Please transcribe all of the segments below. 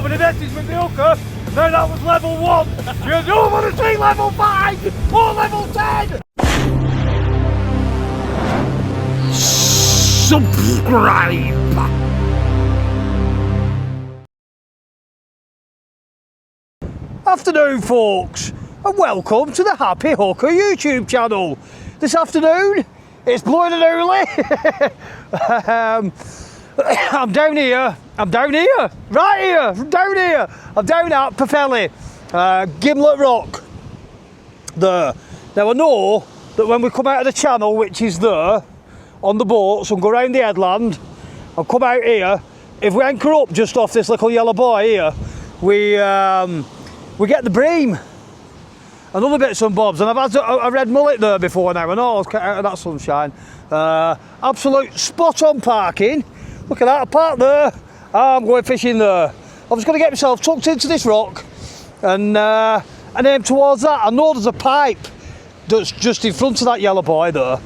with a message with the hooker. No, that was level 1. You don't want to see level 5 or level 10. Subscribe. Afternoon, folks, and welcome to the Happy Hooker YouTube channel. This afternoon, it's blowing and early. I'm down here, right here, down here. I'm down at Pwllheli, Gimlet Rock, there. Now I know that when we come out of the channel, which is there, on the boats and go round the headland and come out here, if we anchor up just off this little yellow buoy here, we get the bream and other bits and bobs. And I've had a red mullet there before now, and all out of that sunshine. Absolute spot on parking. Look at that, I parked there. I'm going fishing there. I was going to get myself tucked into this rock and aim towards that. I know there's a pipe that's just in front of that yellow buoy there.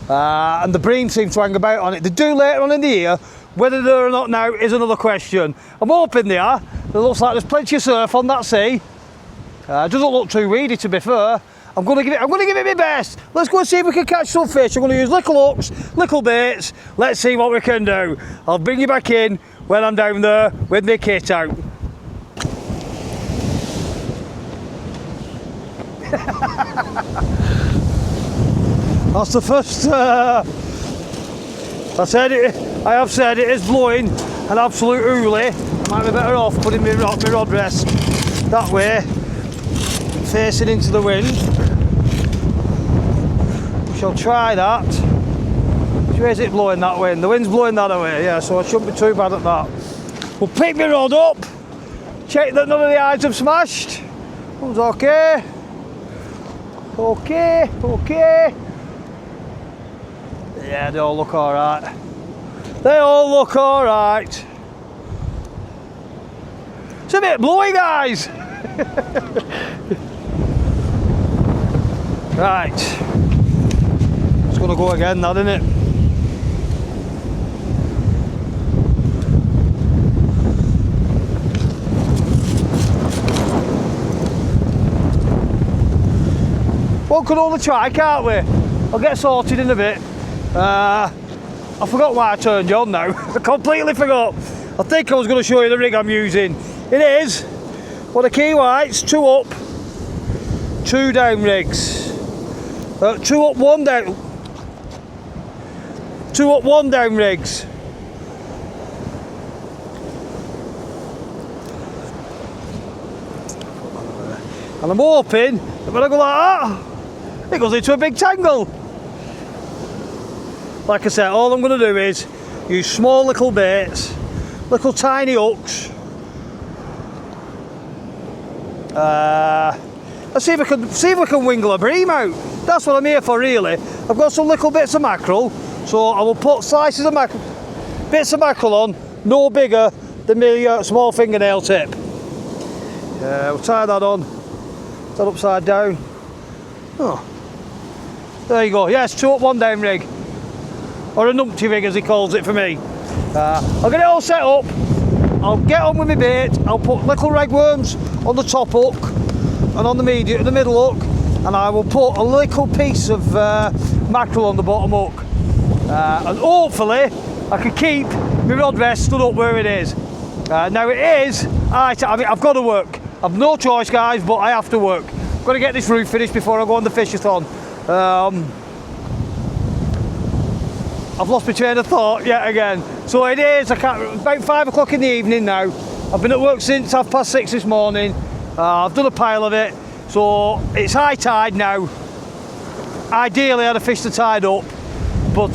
And the bream seems to hang about on it. They do later on in the year. Whether they're or not now is another question. I'm hoping they are. It looks like there's plenty of surf on that sea. It doesn't look too weedy, to be fair. I'm going to give it my best. Let's go and see if we can catch some fish. I'm going to use little hooks, little baits. Let's see what we can do. I'll bring you back in when I'm down there with my kit out. That's the first. I have said it is blowing an absolute hoolie. Might be better off putting my rod rest that way, facing into the wind. We shall try that. Which way is it blowing that way? The wind's blowing that way, yeah, so I shouldn't be too bad at that. We'll pick my rod up, check that none of the eyes have smashed. It's okay. Okay. Yeah, they all look alright. They all look alright. It's a bit blowy, guys. Right. It's going to go again, that, isn't it? One could only try, can't we? I'll get sorted in a bit. I forgot why I turned you on now. I completely forgot. I think I was going to show you the rig I'm using. It is one of Key White's 2 up, 2 down rigs. 2 up, 1 down. 2 up, 1 down rigs. And I'm hoping that when I go like that, it goes into a big tangle. Like I said, all I'm going to do is use small little baits, little tiny hooks. Let's see if we can wingle a bream out. That's what I'm here for, really. I've got some little bits of mackerel, so I will put slices of mackerel, bits of mackerel on, no bigger than my small fingernail tip. We'll tie that on, that upside down. Oh, there you go. Yes, 2 up, 1 down rig. Or a numpty rig, as he calls it for me. I'll get it all set up. I'll get on with my bait. I'll put little ragworms on the top hook and on the middle hook, and I will put a little piece of mackerel on the bottom hook. And hopefully I can keep my rod rest stood up where it is. Now it is, I mean, I've got to work. I've no choice, guys, but I have to work. I've got to get this roof finished before I go on the fishathon. I've lost my train of thought yet again. So it is, about 5 o'clock in the evening now. I've been at work since 6:30 this morning. I've done a pile of it. So it's high tide now. Ideally I'd have fished the tide up, but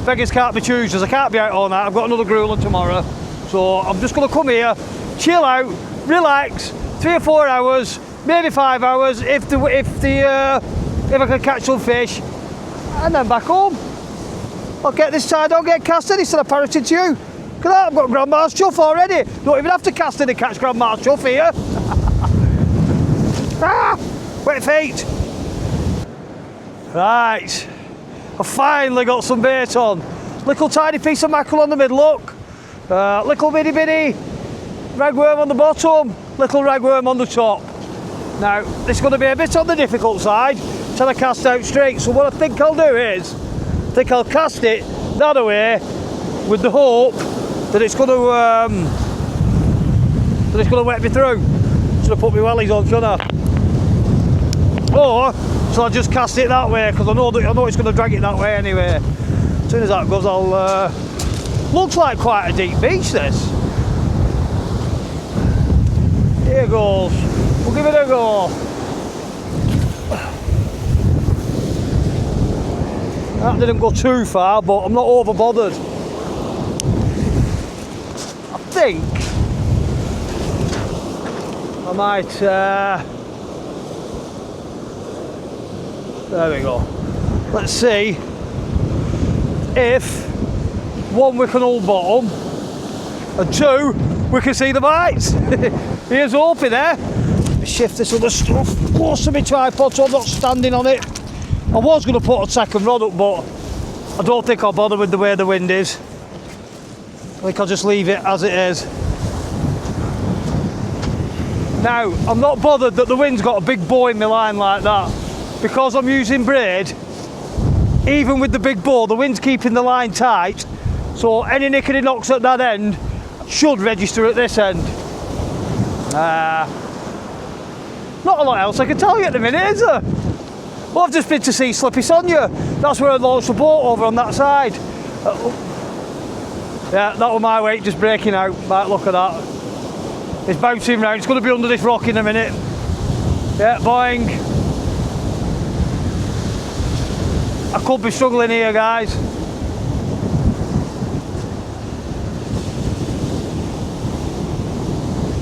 beggars can't be choosers. I can't be out all night. I've got another grueler tomorrow. So I'm just going to come here, chill out, relax, 3 or 4 hours, maybe 5 hours if I can catch some fish, and then back home. I'll get this tide, don't get casted instead of parroting to you. Look at that, I've got grandma's chuff already. Don't even have to cast in and catch grandma's chuff here. Ah, wet feet. Right, I've finally got some bait on. Little tiny piece of mackerel on the middle hook. Little bitty ragworm on the bottom, little ragworm on the top. Now, this is going to be a bit on the difficult side till I cast out straight. So what I think I'll do is, I think I'll cast it that away with the hope that it's going to wet me through. Should have put my wellies on, shouldn't I? Or so I'll just cast it that way because I know it's going to drag it that way anyway. As soon as that goes, I'll. Looks like quite a deep beach, this. Here goes. We'll give it a go. That didn't go too far, but I'm not over bothered. I think I might. There we go. Let's see if one we can hold bottom, and two we can see the bites. Here's hoping there. Shift this other stuff close to my tripod so I'm not standing on it. I was going to put a second rod up, but I don't think I'll bother with the way the wind is. I think I'll just leave it as it is. Now, I'm not bothered that the wind's got a big bow in my line like that, because I'm using braid. Even with the big bow, the wind's keeping the line tight, so any nickety knocks at that end should register at this end. Not a lot else I can tell you at the minute, is there? Well, I've just been to see Slippy Sonia. That's where I launched the boat over on that side. Yeah, that was my weight just breaking out. Right, look at that. It's bouncing round. It's going to be under this rock in a minute. Yeah, boing. I could be struggling here, guys.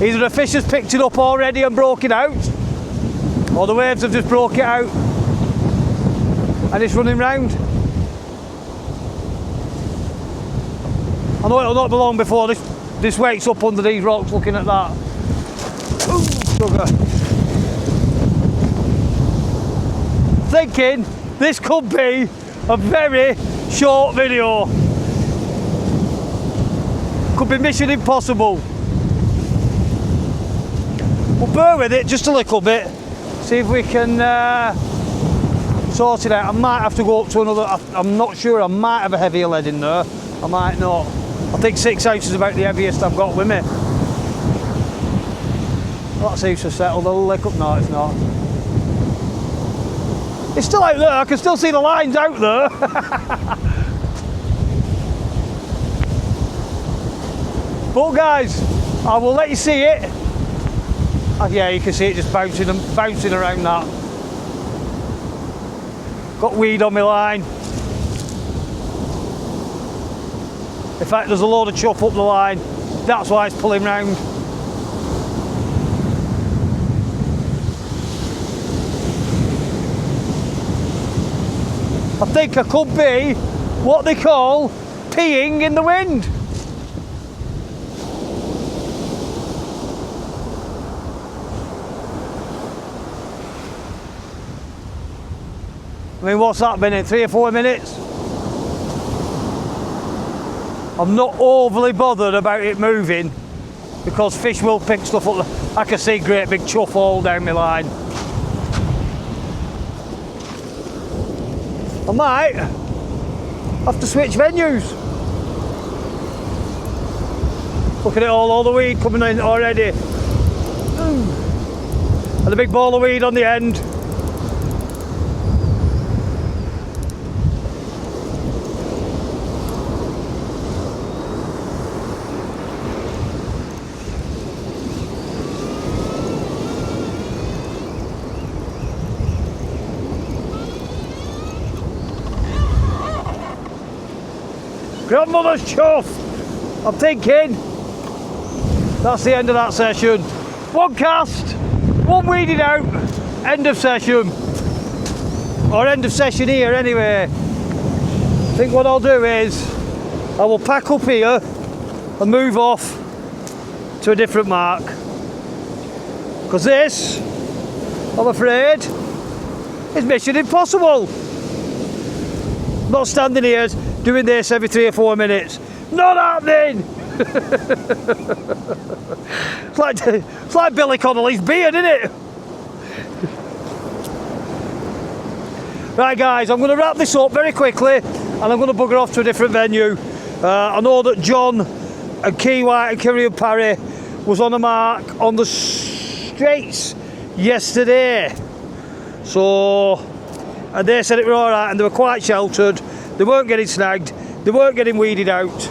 Either the fish has picked it up already and broke it out, or the waves have just broke it out and it's running round. I know it'll not be long before this wakes up under these rocks looking at that. Ooh, sugar. Thinking this could be a very short video. Could be mission impossible. We'll bear with it just a little bit. See if we can sort it out. I might have to go up to another. I'm not sure. I might have a heavier lead in there. I might not. I think 6 ounces is about the heaviest I've got with me. Well, that seems to settle the lick up. No, it's not. It's still out there. I can still see the lines out there. But guys, I will let you see it. Yeah, you can see it just bouncing around that. Got weed on my line. In fact, there's a load of chuff up the line. That's why it's pulling round. I think I could be what they call peeing in the wind. I mean, what's that been in 3 or 4 minutes? I'm not overly bothered about it moving because fish will pick stuff up. I can see great big chuff all down my line. I might have to switch venues. Look at it all the weed coming in already. And a big ball of weed on the end. Grandmother's chuff! I'm thinking that's the end of that session. One cast, one weeded out, end of session. Or end of session here anyway. I think what I'll do is I will pack up here and move off to a different mark. Because this, I'm afraid, is mission impossible. I'm not standing here doing this every 3 or 4 minutes. Not happening! It's like Billy Connolly's beard, isn't it? Right guys, I'm going to wrap this up very quickly and I'm going to bugger off to a different venue. I know that John and Key White and Kirian Parry was on a mark on the straights yesterday. So, and they said it were alright and they were quite sheltered. They weren't getting snagged, they weren't getting weeded out,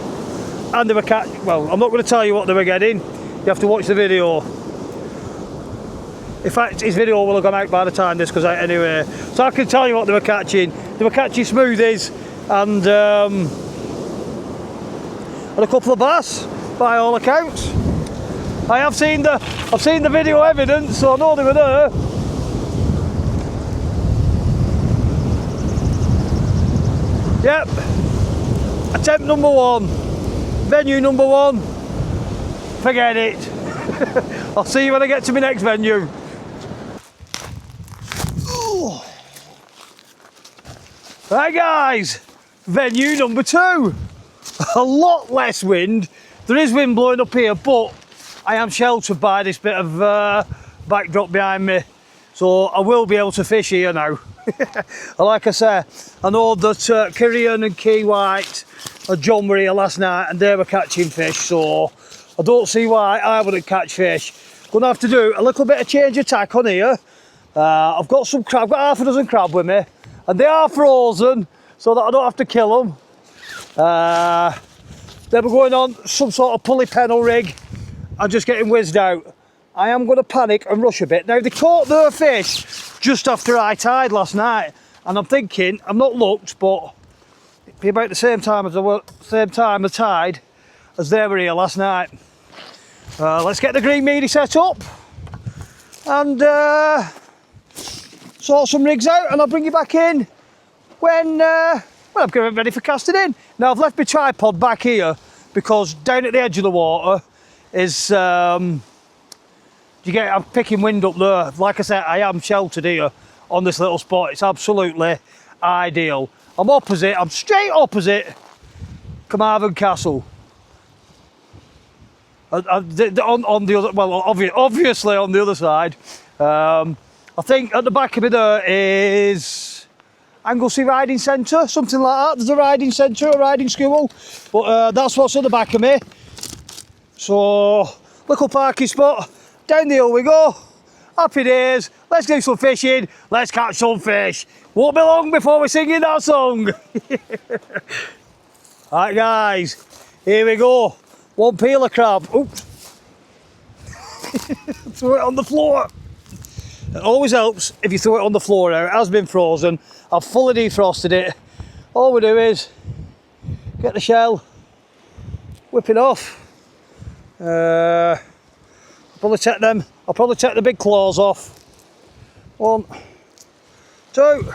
and they were well, I'm not going to tell you what they were getting. You have to watch the video. In fact, his video will have gone out by the time this goes out anyway. So I can tell you what they were catching. They were catching smoothies and a couple of bass, by all accounts. I've seen the video evidence, so I know they were there. Yep. Attempt number 1. Venue number 1. Forget it. I'll see you when I get to my next venue. Right guys, venue number 2. A lot less wind. There is wind blowing up here, but I am sheltered by this bit of backdrop behind me, so I will be able to fish here now. Like I say, I know that Kirian and Key White and John were here last night and they were catching fish, so I don't see why I wouldn't catch fish. Gonna have to do a little bit of change of tack on here. I've got some crab, I've got half a dozen crab with me, and they are frozen so that I don't have to kill them. They were going on some sort of pulley pennel rig and just getting whizzed out. I am going to panic and rush a bit. Now they caught their fish just after high tide last night, and I'm thinking, I've not looked, but it'd be about the same time as the tide as they were here last night. Let's get the green mealy set up and sort some rigs out, and I'll bring you back in when I'm getting ready for casting in. Now I've left my tripod back here because down at the edge of the water is I'm picking wind up there. Like I said, I am sheltered here on this little spot. It's absolutely ideal. I'm straight opposite Carmarthen Castle. On the other, well, obviously on the other side. I think at the back of me there is Anglesey Riding Centre, something like that. There's a riding centre, a riding school, but that's what's at the back of me. So, little parking spot, down the hill we go. Happy days, let's do some fishing, let's catch some fish. Won't be long before we're singing that song. Right guys, here we go. One peeler crab. Oops. Throw it on the floor. It always helps if you throw it on the floor now. It has been frozen. I've fully defrosted it. All we do is get the shell, whip it off. I'll probably take the big claws off. 1, 2.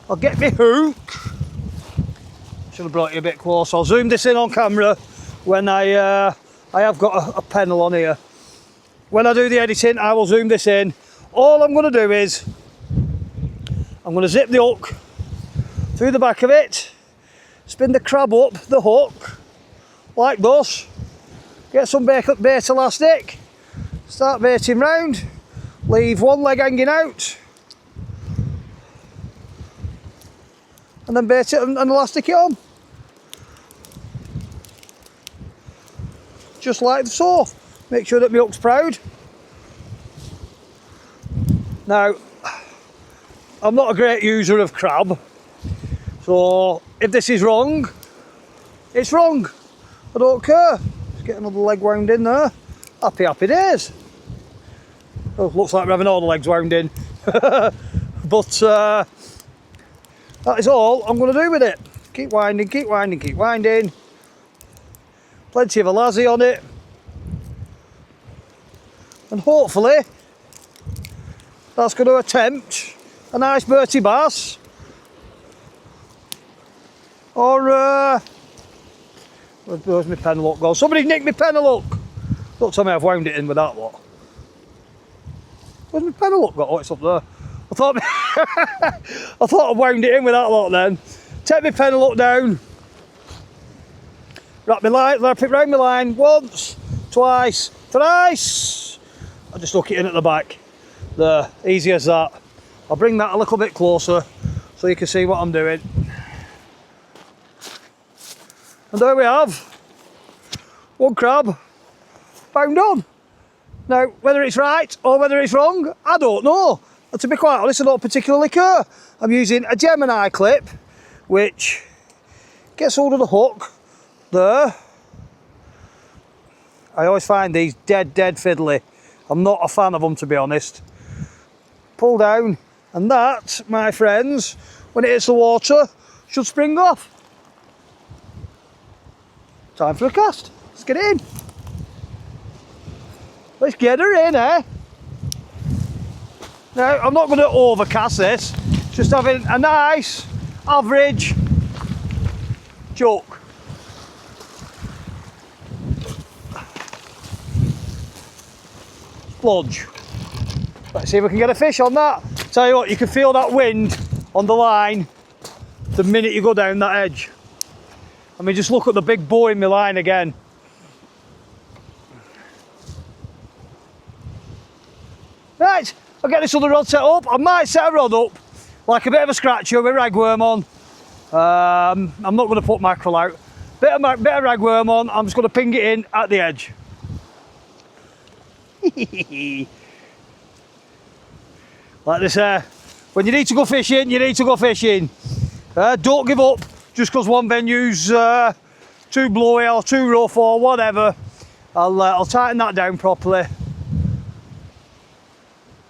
I'll get my hook. Should have brought you a bit close. I'll zoom this in on camera when I have got a panel on here. When I do the editing, I will zoom this in. All I'm going to do is I'm going to zip the hook through the back of it, spin the crab up the hook like this, get some bait elastic, start baiting round, leave one leg hanging out, and then bait it and elastic it on. Just like so. Make sure that my hook's proud. Now, I'm not a great user of crab, so if this is wrong, it's wrong. I don't care. Just get another leg wound in there. Happy days. Oh, looks like we're having all the legs wound in. But that is all I'm going to do with it. Keep winding, keep winding, keep winding. Plenty of a lassie on it. And hopefully that's going to attempt a nice Bertie bass, or where's my pen look go? Somebody nicked my pen look. Don't tell me I've wound it in with that lot. Where's my pen look go? Oh, it's up there. I thought I wound it in with that lot then. Take my pen look down, wrap it round my line once, twice, thrice. I'll just hook it in at the back. There, easy as that. I'll bring that a little bit closer so you can see what I'm doing. And there we have one crab bound on. Now, whether it's right or whether it's wrong, I don't know. And to be quite honest, I don't particularly care. I'm using a Gemini clip, which gets hold of the hook there. I always find these dead fiddly. I'm not a fan of them, to be honest. Pull down, and that, my friends, when it hits the water, should spring off. Time for a cast. Let's get it in. Let's get her in, eh? Now, I'm not going to overcast this. Just having a nice, average choke. Splodge. Let's see if we can get a fish on that. Tell you what, you can feel that wind on the line the minute you go down that edge. I mean, just look at the big bow in my line again. Right, I'll get this other rod set up. I might set a rod up like a bit of a scratcher with ragworm on. I'm not going to put mackerel out. Bit of ragworm on. I'm just going to ping it in at the edge. Like they say, when you need to go fishing, you need to go fishing. Don't give up just because one venue's too blowy or too rough or whatever. I'll tighten that down properly.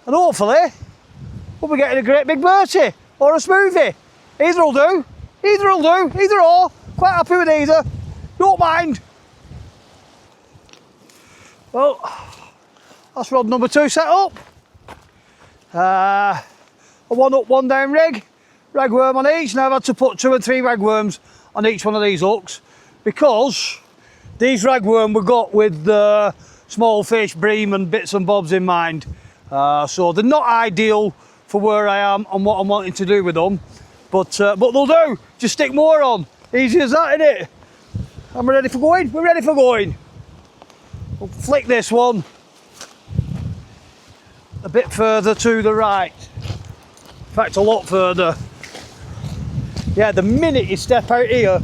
And hopefully, we'll be getting a great big bertie or a smoothie. Either will do. Either will do. Either or. Quite happy with either. Don't mind. Well, that's rod number 2 set up. A 1 up, 1 down rig. Ragworm on each. Now I've had to put 2 and 3 ragworms on each one of these hooks because these ragworm were got with small fish, bream and bits and bobs in mind. So they're not ideal for where I am and what I'm wanting to do with them, but they'll do. Just stick more on. Easy as that, innit? I'm ready for going. We're ready for going. We'll flick this one a bit further to the right. In fact, a lot further. Yeah, the minute you step out here,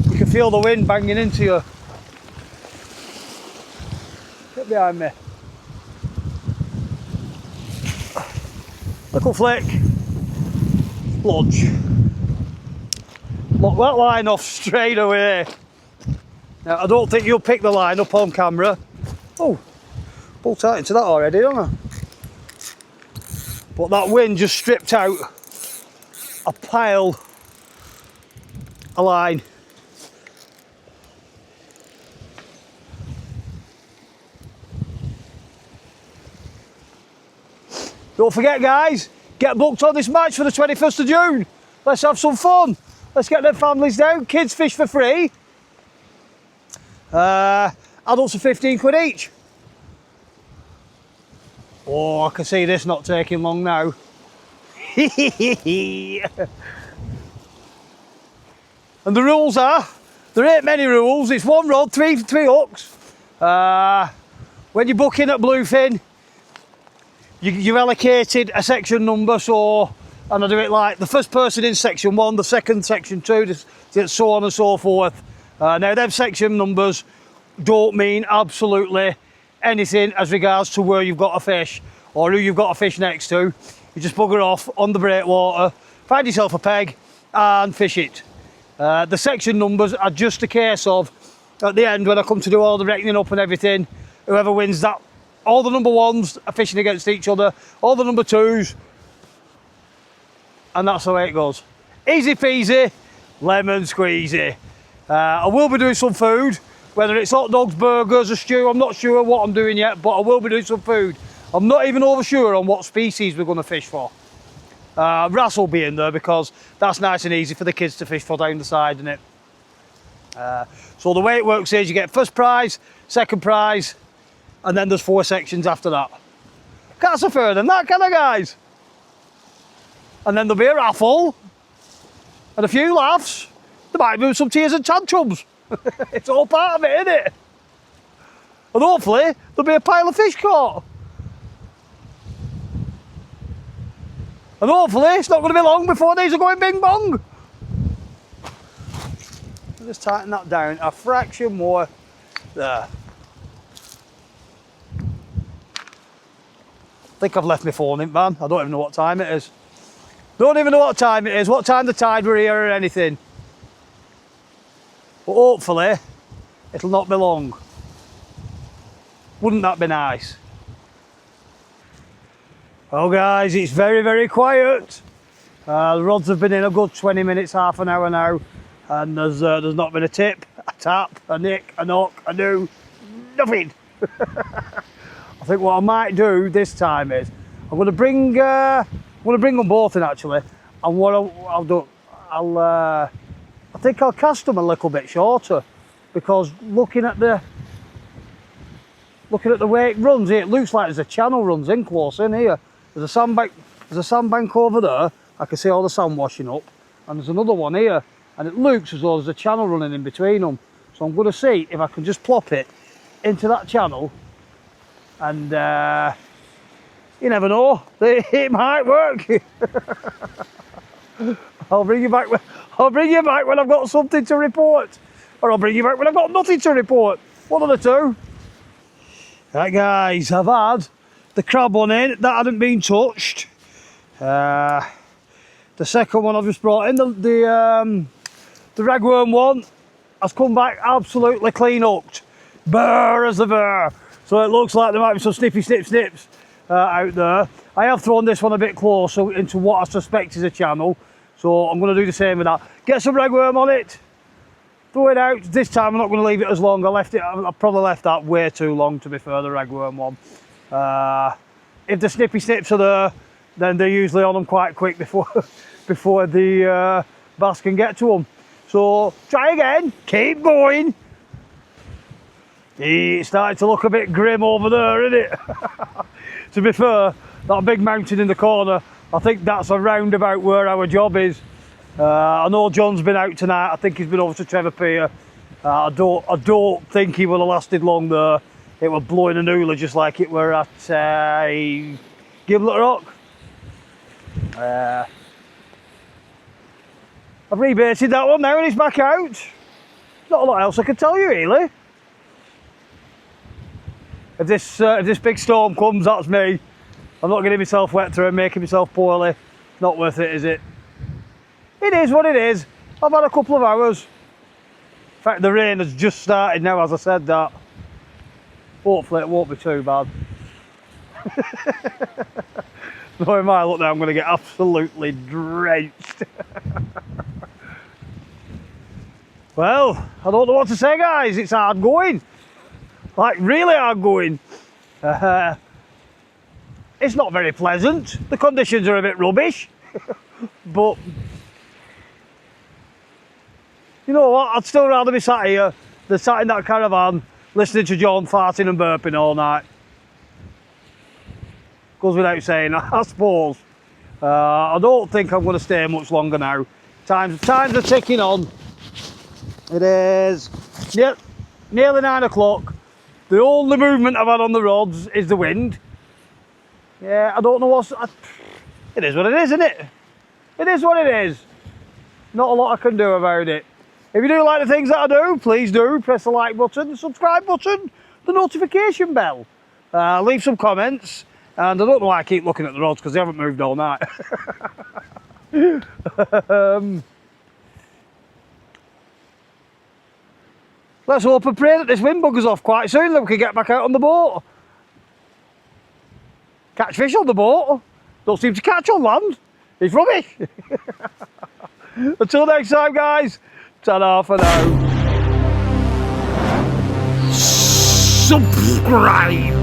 you can feel the wind banging into you. Get behind me. Little flick. Splodge. Lock that line off straight away. Now, I don't think you'll pick the line up on camera. Oh, pull tight into that already, don't I? But that wind just stripped out a pile of line. Don't forget, guys, get booked on this match for the 21st of June. Let's have some fun. Let's get them families down. Kids fish for free. Adults are 15 quid each. Oh, I can see this not taking long now. And the rules are, there ain't many rules. It's 1 rod, three hooks. When you book in at Bluefin, you're allocated a section number, so, and I do it like the first person in section 1, the second section 2, so on and so forth. Now them section numbers don't mean absolutely anything as regards to where you've got a fish or who you've got a fish next to. You just bugger off on the breakwater, find yourself a peg and fish it. The section numbers are just a case of, at the end when I come to do all the reckoning up and everything, whoever wins that, all the number 1s are fishing against each other, all the number 2s, and that's the way it goes. Easy peasy, lemon squeezy. I will be doing some food, whether it's hot dogs, burgers, a stew. I'm not sure what I'm doing yet, but I will be doing some food. I'm not even over sure on what species we're going to fish for. Wrasse will be in there because that's nice and easy for the kids to fish for down the side, isn't it? So the way it works is you get first prize, second prize, and then there's 4 sections after that. Can't say further than that, can I, guys? And then there'll be a raffle and a few laughs. There might be some tears and tantrums. It's all part of it, isn't it? And hopefully there'll be a pile of fish caught. And hopefully it's not going to be long before these are going bing bong. Just tighten that down a fraction more. There. I think I've left my phone in, man. I don't even know what time it is. Don't even know what time it is, what time the tide were here or anything. But hopefully it'll not be long. Wouldn't that be nice? Well guys, it's very, very quiet. The rods have been in a good 20 minutes, half an hour now. And there's not been a tip, a tap, a nick, a knock, a do, nothing. I think what I might do this time is I'm going to bring them both in actually, and what I'll do, I think I'll cast them a little bit shorter, because looking at the way it runs here, it looks like there's a channel runs in close in here. There's a sandbank over there. I can see all the sand washing up, and there's another one here, and it looks as though there's a channel running in between them. So I'm going to see if I can just plop it into that channel, and you never know, it might work. I'll bring you back when I've got something to report, or I'll bring you back when I've got nothing to report. One of the two. Right guys, I've had the crab one in, that hadn't been touched. The second one I've just brought in, the ragworm one, has come back absolutely clean hooked. Burr as a burr. So it looks like there might be some snippy snips out there. I have thrown this one a bit closer into what I suspect is a channel. So I'm going to do the same with that. Get some ragworm on it. Throw it out. This time I'm not going to leave it as long. I probably left that way too long, to be fair, the ragworm one. If the snippy snips are there, then they're usually on them quite quick before the bass can get to them. So try again, keep going. It's starting to look a bit grim over there, isn't it? To be fair, that big mountain in the corner, I think that's around about where our job is. I know John's been out tonight. I think he's been over to Trevor Pier. I don't think he would have lasted long there. It was blowing an hula just like it were at Gimlet Rock. I've rebaited that one now and it's back out. Not a lot else I can tell you really. If this big storm comes, that's me. I'm not getting myself wet through and making myself poorly. Not worth it, is it? It is what it is. I've had a couple of hours. In fact, the rain has just started now as I said that. Hopefully it won't be too bad. Knowing my luck now, I'm going to get absolutely drenched. Well, I don't know what to say guys, it's hard going. Like really hard going. It's not very pleasant. The conditions are a bit rubbish. But you know what, I'd still rather be sat here than sat in that caravan listening to John farting and burping all night. Goes without saying, I suppose. I don't think I'm going to stay much longer now. Times are ticking on. It is nearly 9 o'clock. The only movement I've had on the rods is the wind. Yeah, I don't know what's... It is what it is, isn't it? It is what it is. Not a lot I can do about it. If you do like the things that I do, please do press the like button, the subscribe button, the notification bell. Leave some comments. And I don't know why I keep looking at the rods because they haven't moved all night. Let's hope and pray that this wind buggers off quite soon, then we can get back out on the boat. Catch fish on the boat. Don't seem to catch on land. It's rubbish. Until next time, guys. Ta-da for now. Subscribe.